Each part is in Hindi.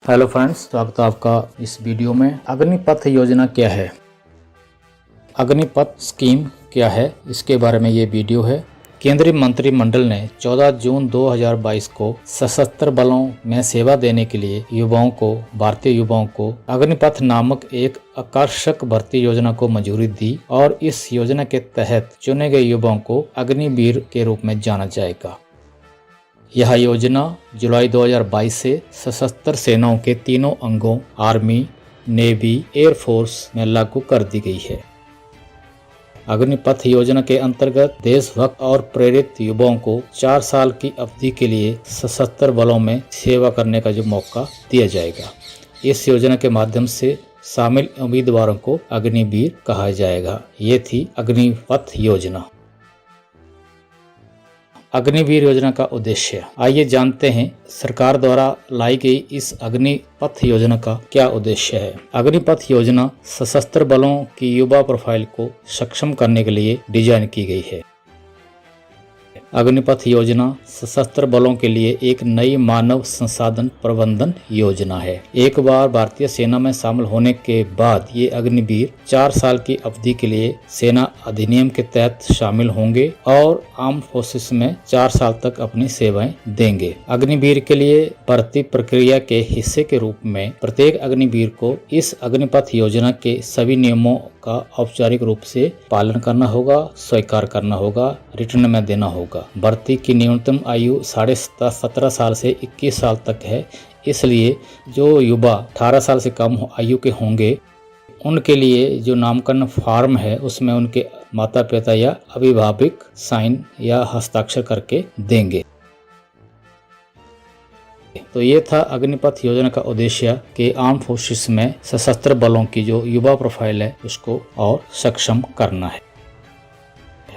हेलो फ्रेंड्स, स्वागत है आपका इस वीडियो में। अग्निपथ योजना क्या है, अग्निपथ स्कीम क्या है, इसके बारे में ये वीडियो है। केंद्रीय मंत्रिमंडल ने 14 जून 2022 को सशस्त्र बलों में सेवा देने के लिए भारतीय युवाओं को अग्निपथ नामक एक आकर्षक भर्ती योजना को मंजूरी दी और इस योजना के तहत चुने गए युवाओं को अग्निवीर के रूप में जाना जाएगा। यह योजना जुलाई 2022 से सशस्त्र सेनाओं के तीनों अंगों आर्मी, नेवी, एयरफोर्स में लागू कर दी गई है। अग्निपथ योजना के अंतर्गत देशभक्त और प्रेरित युवाओं को 4 साल की अवधि के लिए सशस्त्र बलों में सेवा करने का मौका दिया जाएगा। इस योजना के माध्यम से शामिल उम्मीदवारों को अग्निवीर कहा जाएगा। ये थी अग्निपथ योजना। अग्निवीर योजना का उद्देश्य, आइए जानते हैं सरकार द्वारा लाई गई इस अग्निपथ योजना का क्या उद्देश्य है। अग्निपथ योजना सशस्त्र बलों की युवा प्रोफाइल को सक्षम करने के लिए डिजाइन की गई है। अग्निपथ योजना सशस्त्र बलों के लिए एक नई मानव संसाधन प्रबंधन योजना है। एक बार भारतीय सेना में शामिल होने के बाद ये अग्निवीर 4 साल की अवधि के लिए सेना अधिनियम के तहत शामिल होंगे और आर्म फोर्सेस में 4 साल तक अपनी सेवाएं देंगे। अग्निवीर के लिए भर्ती प्रक्रिया के हिस्से के रूप में प्रत्येक अग्निवीर को इस अग्निपथ योजना के सभी नियमों का औपचारिक रूप से पालन करना होगा, स्वीकार करना होगा, रिटर्न में देना होगा। भर्ती की न्यूनतम आयु 17.5 साल से 21 साल तक है, इसलिए जो युवा 18 साल से कम आयु के होंगे उनके लिए जो नामकरण फॉर्म है उसमें उनके माता पिता या अभिभावक साइन या हस्ताक्षर करके देंगे। तो ये था अग्निपथ योजना का उद्देश्य कि आर्म फोर्सेस में सशस्त्र बलों की जो युवा प्रोफाइल है उसको और सक्षम करना है।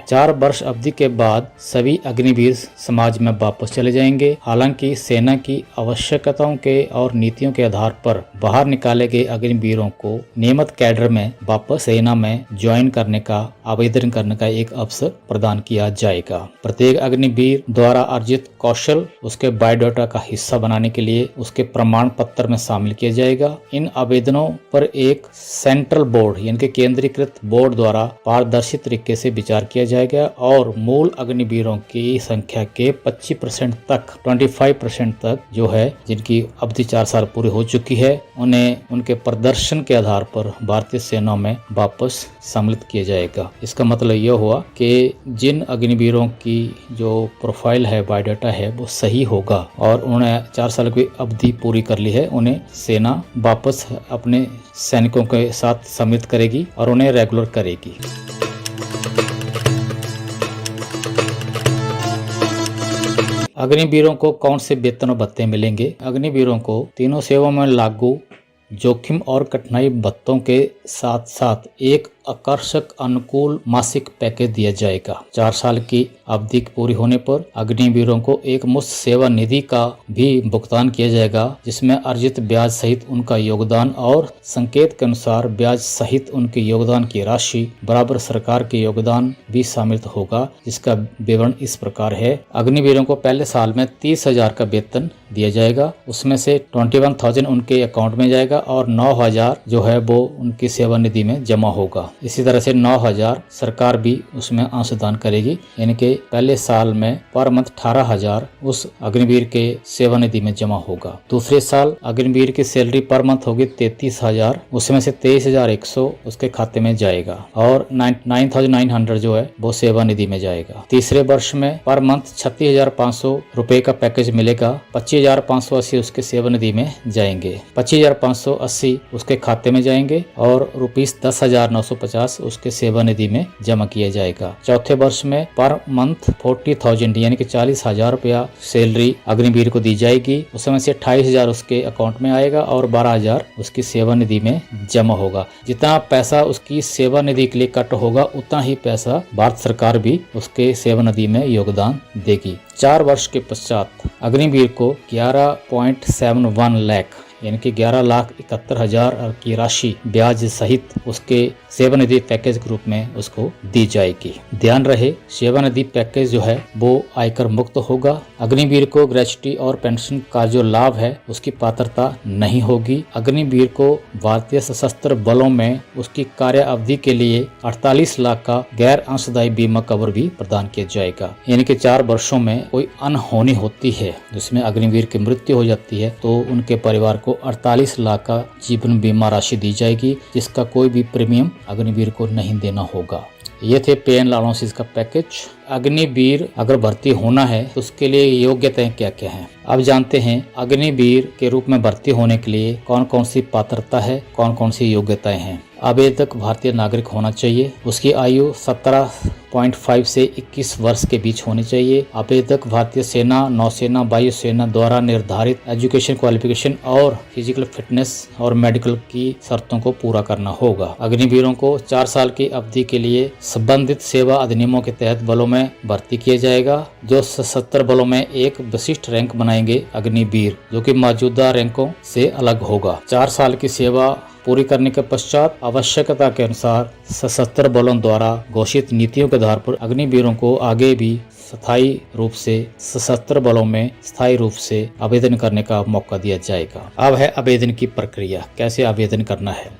4 वर्ष अवधि के बाद सभी अग्निवीर समाज में वापस चले जाएंगे। हालांकि सेना की आवश्यकताओं के और नीतियों के आधार पर बाहर निकाले गए अग्निवीरों को नियमित कैडर में वापस सेना में ज्वाइन करने का आवेदन करने का एक अवसर प्रदान किया जाएगा। प्रत्येक अग्निवीर द्वारा अर्जित कौशल उसके बायोडाटा का हिस्सा बनाने के लिए उसके प्रमाण पत्र में शामिल किया जाएगा। इन आवेदनों पर एक सेंट्रल बोर्ड यानी कि केंद्रीकृत बोर्ड द्वारा पारदर्शी तरीके से विचार किया जाएगा और मूल अग्निवीरों की संख्या के 25% तक जो है जिनकी अवधि 4 साल पूरी हो चुकी है उन्हें उनके प्रदर्शन के आधार पर भारतीय सेना में वापस सम्मिलित किया जाएगा। इसका मतलब यह हुआ कि जिन अग्निवीरों की जो प्रोफाइल है, बायोडाटा है, वो सही होगा और उन्होंने 4 साल की अवधि पूरी कर ली है, उन्हें सेना वापस अपने सैनिकों के साथ सम्मिलित करेगी और उन्हें रेगुलर करेगी। अग्निवीरों को कौन से वेतन और भत्ते मिलेंगे? अग्निवीरों को तीनों सेवाओं में लागू जोखिम और कठिनाई भत्तों के साथ साथ एक आकर्षक अनुकूल मासिक पैकेज दिया जाएगा। 4 साल की अवधि पूरी होने पर अग्निवीरों को एक मुफ्त सेवा निधि का भी भुगतान किया जाएगा, जिसमें अर्जित ब्याज सहित उनका योगदान और संकेत के अनुसार ब्याज सहित उनके योगदान की राशि बराबर सरकार के योगदान भी शामिल होगा। जिसका विवरण इस प्रकार है। अग्निवीरों को पहले साल में 30,000 का वेतन दिया जाएगा, उसमें से 21,000 उनके अकाउंट में जाएगा और 9,000 जो है वो उनकी सेवा निधि में जमा होगा। इसी तरह से 9,000 सरकार भी उसमें अंशदान करेगी, यानी कि पहले साल में पर मंथ 18,000 उस अग्निवीर के सेवा निधि में जमा होगा। दूसरे साल अग्निवीर की सैलरी पर मंथ होगी 33,000, उसमें से 23,100 उसके खाते में जाएगा और 9,900 जो है वो सेवा निधि में जाएगा। तीसरे वर्ष में पर मंथ 36,500 रुपए का पैकेज मिलेगा। 25,580 उसके सेवा निधि में जाएंगे, 25,580 उसके खाते में जाएंगे और ₹10,950 उसके सेवा निधि में जमा किया जाएगा। चौथे वर्ष में पर मंथ 40,000 यानी कि 40,000 रुपया सैलरी अग्निवीर को दी जाएगी। उसमें से 28,000 उसके अकाउंट में आएगा और 12,000 उसकी सेवा निधि में जमा होगा। जितना पैसा उसकी सेवा निधि के लिए कट होगा उतना ही पैसा भारत सरकार भी उसके सेवा निधि में योगदान देगी। 4 वर्ष के पश्चात अग्निवीर को 11.71 लाख यानी कि 11,71,000 की राशि ब्याज सहित उसके सेवानिधि पैकेज के रूप में उसको दी जाएगी। ध्यान रहे, सेवानिधि पैकेज जो है वो आयकर मुक्त होगा। अग्निवीर को ग्रेच्युटी और पेंशन का जो लाभ है उसकी पात्रता नहीं होगी। अग्निवीर को भारतीय सशस्त्र बलों में उसकी कार्य अवधि के लिए 48 लाख का गैर अंशदायी बीमा कवर भी प्रदान किया जाएगा। यानी कि 4 वर्षों में कोई अनहोनी होती है जिसमें अग्निवीर की मृत्यु हो जाती है तो उनके परिवार को 48 लाख का जीवन बीमा राशि दी जाएगी, जिसका कोई भी प्रीमियम अग्निवीर को नहीं देना होगा। ये थे पे एंड अलाउंसेस का पैकेज। अग्निवीर अगर भर्ती होना है तो उसके लिए योग्यताएं क्या क्या हैं। अब जानते हैं अग्निवीर के रूप में भर्ती होने के लिए कौन कौन सी पात्रता है, कौन कौन सी योग्यताएं हैं। आवेदक भारतीय नागरिक होना चाहिए। उसकी आयु 17.5 से 21 वर्ष के बीच होनी चाहिए। आवेदक भारतीय सेना, नौसेना, वायुसेना द्वारा निर्धारित एजुकेशन क्वालिफिकेशन और फिजिकल फिटनेस और मेडिकल की शर्तों को पूरा करना होगा। अग्निवीरों को 4 साल की अवधि के लिए संबंधित सेवा अधिनियमों के तहत बलों में भर्ती किया जाएगा, जो सशस्त्र बलों में एक विशिष्ट रैंक बनाएंगे अग्निवीर, जो कि मौजूदा रैंकों से अलग होगा। 4 साल की सेवा पूरी करने के पश्चात आवश्यकता के अनुसार सशस्त्र बलों द्वारा घोषित नीतियों के आधार पर अग्निवीरों को आगे भी स्थायी रूप से सशस्त्र बलों में स्थायी रूप से आवेदन करने का मौका दिया जाएगा। अब है आवेदन की प्रक्रिया, कैसे आवेदन करना है।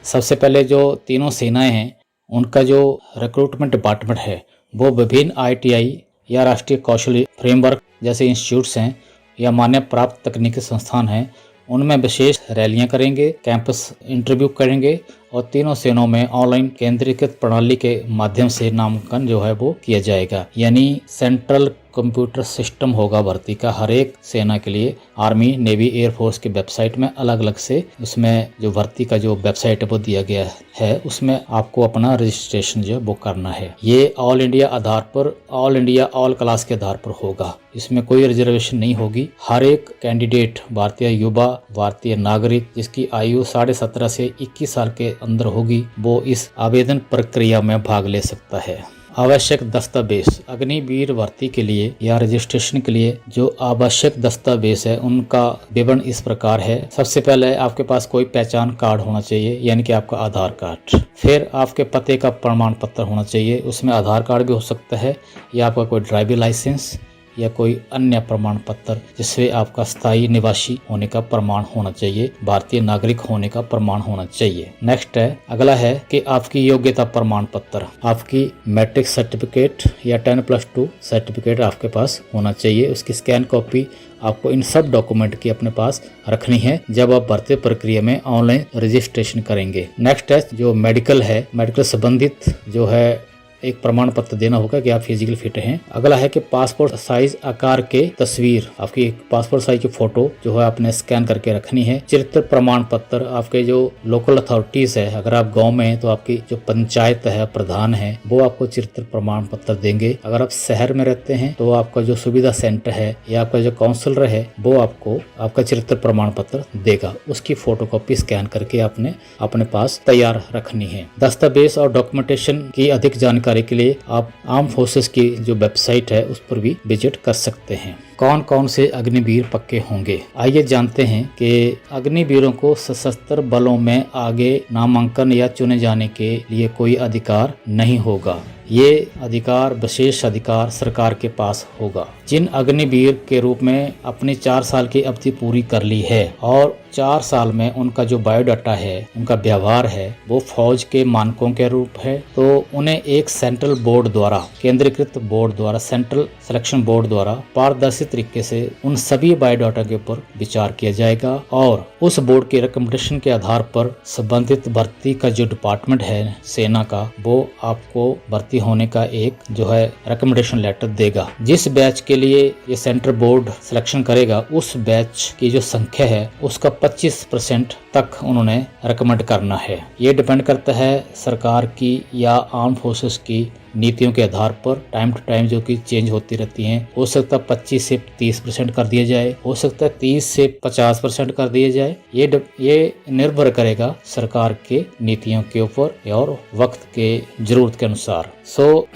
सबसे पहले जो तीनों सेनाएं हैं उनका जो रिक्रूटमेंट डिपार्टमेंट है वो विभिन्न ITI या राष्ट्रीय कौशल फ्रेमवर्क जैसे इंस्टीट्यूट्स हैं या मान्य प्राप्त तकनीकी संस्थान हैं, उनमें विशेष रैलियां करेंगे, कैंपस इंटरव्यू करेंगे और तीनों सेनाओं में ऑनलाइन केंद्रीकृत प्रणाली के माध्यम से नामांकन जो है वो किया जाएगा। यानी सेंट्रल कंप्यूटर सिस्टम होगा भर्ती का हर एक सेना के लिए। आर्मी, नेवी, एयरफोर्स की वेबसाइट में अलग अलग से उसमें जो भर्ती का जो वेबसाइट है वो दिया गया है, उसमें आपको अपना रजिस्ट्रेशन जो वो करना है। ये ऑल इंडिया आधार पर, ऑल इंडिया ऑल क्लास के आधार पर होगा। इसमें कोई रिजर्वेशन नहीं होगी। हर एक कैंडिडेट, भारतीय युवा, भारतीय नागरिक जिसकी आयु 17.5 से 21 साल के अंदर होगी, वो इस आवेदन प्रक्रिया में भाग ले सकता है। आवश्यक दस्तावेज। अग्निवीर भर्ती के लिए या रजिस्ट्रेशन के लिए जो आवश्यक दस्तावेज है उनका विवरण इस प्रकार है। सबसे पहले आपके पास कोई पहचान कार्ड होना चाहिए, यानी कि आपका आधार कार्ड। फिर आपके पते का प्रमाण पत्र होना चाहिए, उसमें आधार कार्ड भी हो सकता है या आपका कोई ड्राइविंग लाइसेंस या कोई अन्य प्रमाण पत्र जिससे आपका स्थायी निवासी होने का प्रमाण होना चाहिए, भारतीय नागरिक होने का प्रमाण होना चाहिए। नेक्स्ट है, अगला है कि आपकी योग्यता प्रमाण पत्र, आपकी मैट्रिक सर्टिफिकेट या 10+2 सर्टिफिकेट आपके पास होना चाहिए। उसकी स्कैन कॉपी आपको इन सब डॉक्यूमेंट की अपने पास रखनी है जब आप भर्ती प्रक्रिया में ऑनलाइन रजिस्ट्रेशन करेंगे। नेक्स्ट है जो मेडिकल है, मेडिकल संबंधित जो है एक प्रमाण पत्र देना होगा कि आप फिजिकल फिट हैं। अगला है कि पासपोर्ट साइज आकार के तस्वीर, आपकी एक पासपोर्ट साइज की फोटो जो है आपने स्कैन करके रखनी है। चरित्र प्रमाण पत्र, आपके जो लोकल अथॉरिटीज है, अगर आप गांव में हैं तो आपकी जो पंचायत है, प्रधान है, वो आपको चरित्र प्रमाण पत्र देंगे। अगर आप शहर में रहते हैं तो आपका जो सुविधा सेंटर है या आपका जो काउंसलर है वो आपको आपका चरित्र प्रमाण पत्र देगा। उसकी फोटोकॉपी स्कैन करके आपने अपने पास तैयार रखनी है। दस्तावेज और डॉक्यूमेंटेशन की अधिक जानकारी के लिए आप आर्म फोर्सेस की जो वेबसाइट है उस पर भी विजिट कर सकते हैं। कौन कौन से अग्निवीर पक्के होंगे, आइए जानते हैं कि अग्निवीरों को सशस्त्र बलों में आगे नामांकन या चुने जाने के लिए कोई अधिकार नहीं होगा। ये अधिकार, विशेष अधिकार सरकार के पास होगा। जिन अग्निवीर के रूप में अपनी 4 साल की अवधि पूरी कर ली है और 4 साल में उनका जो बायोडाटा है, उनका व्यवहार है वो फौज के मानकों के रूप है, तो उन्हें एक सेंट्रल बोर्ड द्वारा, केंद्रीकृत बोर्ड द्वारा, सेंट्रल सिलेक्शन बोर्ड द्वारा पारदर्शी तरीके से उन सभी बायोडाटा के ऊपर विचार किया जाएगा और उस बोर्ड के रिकमेंडेशन के आधार पर संबंधित भर्ती का जो डिपार्टमेंट है सेना का, वो आपको भर्ती होने का एक जो है रिकमेंडेशन लेटर देगा। जिस बैच के लिए ये सेंट्रल बोर्ड सिलेक्शन करेगा उस बैच की जो संख्या है उसका 25% तक उन्होंने रिकमेंड करना है। ये डिपेंड करता है सरकार की या आर्म फोर्सेस की नीतियों के आधार पर टाइम टू टाइम जो कि चेंज होती रहती हैं। हो सकता है 25 से 30% कर दिया जाए, हो सकता है 30 से 50% कर दिया जाए। ये निर्भर करेगा सरकार के नीतियों के ऊपर और वक्त के जरूरत के अनुसार।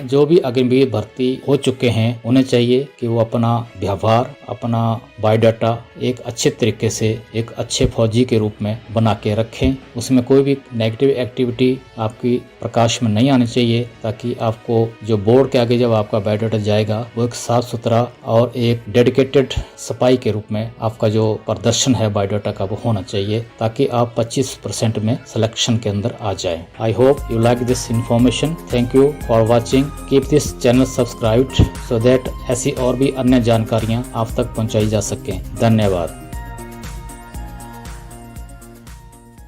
जो भी अग्निवीर भर्ती हो चुके हैं उन्हें चाहिए कि वो अपना व्यवहार, अपना बायोडाटा एक अच्छे तरीके से एक अच्छे फौजी के रूप में बना के रखें। उसमें कोई भी नेगेटिव एक्टिविटी आपकी प्रकाश में नहीं आनी चाहिए, ताकि आपको जो बोर्ड के आगे जब आपका बायोडाटा जाएगा वो एक साफ सुथरा और एक डेडिकेटेड सिपाही के रूप में आपका जो प्रदर्शन है बायोडाटा का वो होना चाहिए, ताकि आप 25% में सिलेक्शन के अंदर आ जाए। I hope you like this information. Thank you for watching. Keep this channel subscribed so that ऐसी और भी अन्य जानकारियां आप तक पहुंचाई जा सकें। धन्यवाद।